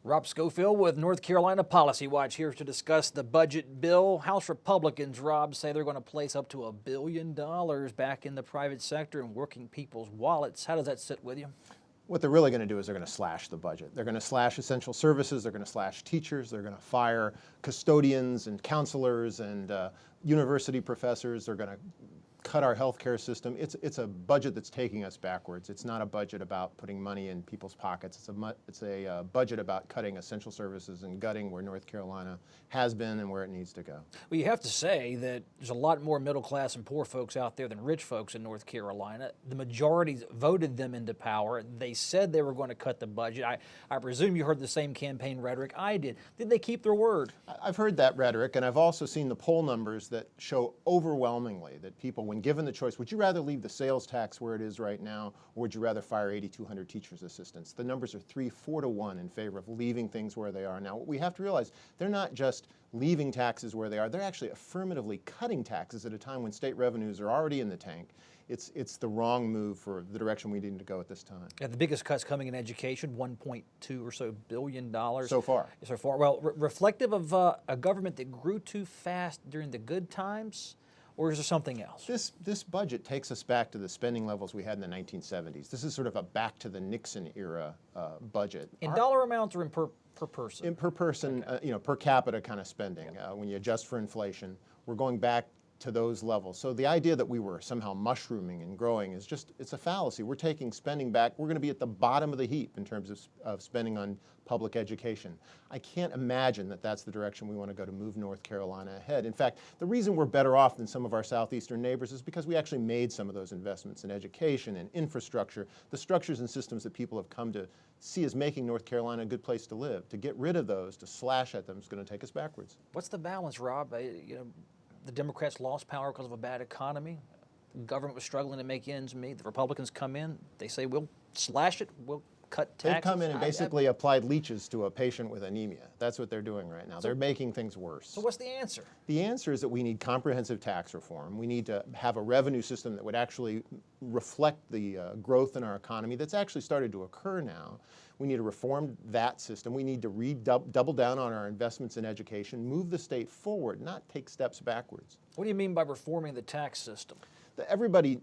Rob Schofield with North Carolina Policy Watch here to discuss the budget bill. House Republicans, Rob, say they're going to place up to $1 billion back in the private sector and working people's wallets. How does that sit with you? What they're really going to do is they're going to slash the budget. They're going to slash essential services, they're going to slash teachers, they're going to fire custodians and counselors and university professors. They're going to cut our healthcare system. It's a budget that's taking us backwards. It's not a budget about putting money in people's pockets. It's a budget about cutting essential services and gutting where North Carolina has been and where it needs to go. Well, you have to say that there's a lot more middle class and poor folks out there than rich folks in North Carolina. The majority voted them into power. They said they were going to cut the budget. I presume you heard the same campaign rhetoric I did. Did they keep their word? I've heard that rhetoric, and I've also seen the poll numbers that show overwhelmingly that people, when given the choice, would you rather leave the sales tax where it is right now, or would you rather fire 8,200 teachers' assistants? The numbers are 3-4 to 1 in favor of leaving things where they are. Now, what we have to realize, they're not just leaving taxes where they are, they're actually affirmatively cutting taxes at a time when state revenues are already in the tank. It's the wrong move for the direction we need to go at this time. Yeah, the biggest cuts coming in education, $1.2 or so billion. So far. So far. Well, reflective of a government that grew too fast during the good times? Or is there something else? This budget takes us back to the spending levels we had in the 1970s. This is sort of a back to the Nixon era budget. In dollar amounts or in per person? In per person, okay. Per capita kind of spending. When you adjust for inflation, we're going back to those levels. So the idea that we were somehow mushrooming and growing is it's a fallacy. We're taking spending back. We're going to be at the bottom of the heap in terms of spending on public education. I can't imagine that that's the direction we want to go to move North Carolina ahead. In fact, the reason we're better off than some of our southeastern neighbors is because we actually made some of those investments in education and infrastructure, the structures and systems that people have come to see as making North Carolina a good place to live. To get rid of those, to slash at them, is going to take us backwards. What's the balance, Rob? The Democrats lost power because of a bad economy. The government was struggling to make ends meet. The Republicans come in. They say, we'll slash it. We'll cut taxes. They've come in and basically applied leeches to a patient with anemia. That's what they're doing right now. They're making things worse. So what's the answer? The answer is that we need comprehensive tax reform. We need to have a revenue system that would actually reflect the growth in our economy that's actually started to occur now. We need to reform that system. We need to double down on our investments in education, move the state forward, not take steps backwards. What do you mean by reforming the tax system? Everybody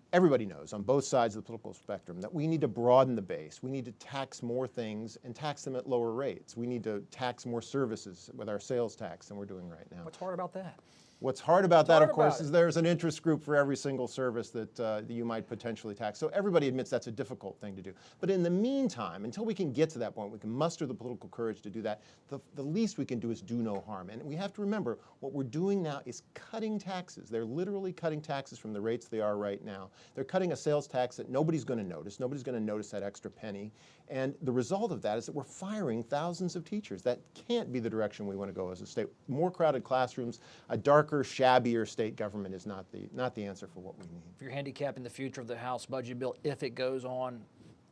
knows on both sides of the political spectrum that we need to broaden the base. We need to tax more things and tax them at lower rates. We need to tax more services with our sales tax than we're doing right now. What's hard about that? What's hard about that, of course, is there's an interest group for every single service that you might potentially tax. So everybody admits that's a difficult thing to do. But in the meantime, until we can get to that point, we can muster the political courage to do that, the least we can do is do no harm. And we have to remember, what we're doing now is cutting taxes. They're literally cutting taxes from the rates they are right now. They're cutting a sales tax that nobody's going to notice. Nobody's going to notice that extra penny. And the result of that is that we're firing thousands of teachers. That can't be the direction we want to go as a state. More crowded classrooms, a darker, shabbier state government is not the answer for what we need. If you're handicapping the future of the House budget bill, if it goes on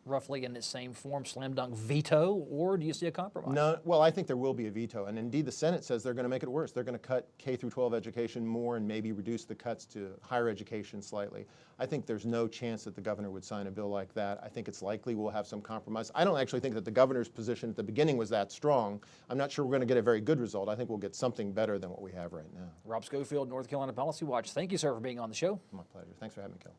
roughly in its same form, slam dunk veto, or do you see a compromise? No, well, I think there will be a veto, and indeed the Senate says they're going to make it worse. They're going to cut K-12 education more and maybe reduce the cuts to higher education slightly. I think there's no chance that the governor would sign a bill like that. I think it's likely we'll have some compromise. I don't actually think that the governor's position at the beginning was that strong. I'm not sure we're going to get a very good result. I think we'll get something better than what we have right now. Rob Schofield, North Carolina Policy Watch. Thank you, sir, for being on the show. My pleasure. Thanks for having me, Kel.